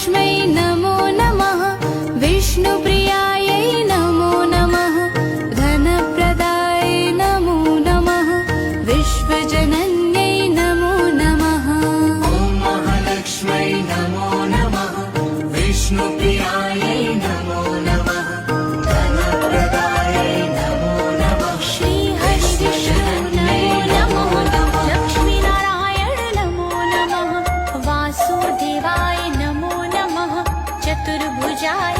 महालक्ष्मै नमो नमः विष्णुप्रियायै नमो नमः धनप्रदाय नमो नमः विश्वजनन्यै नमो नमः ॐ महालक्ष्मै नमो नमः विष्णुप्रियायै नमो नमः धनप्रदायै नमो नमः श्रीहरिविष्णु नमो नमः लक्ष्मीनारायण नमो नमः वासुदेवाय नमो नमः चतुर्भुजाय